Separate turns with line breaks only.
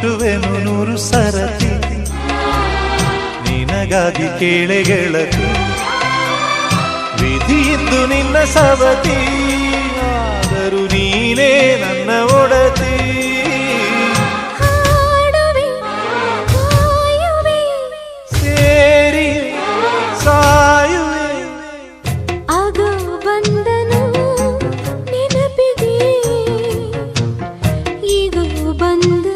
ಹುಟ್ಟುವೆನು 100 ಸರತಿ ನಿನಗಾಗಿ ಕೇಳೆ ಗೆಳತಿ ವಿಧಿಯಿದ್ದು ನಿನ್ನ ಸವತಿ ಆದರೂ ನೀನೇ ನನ್ನ ಒಡತಿ ಸೇರಿ ಸಾಯುವೆ
ಆಗ ಬಂದನು ನೆನಪಿಗೆ ಈಗ ಬಂದ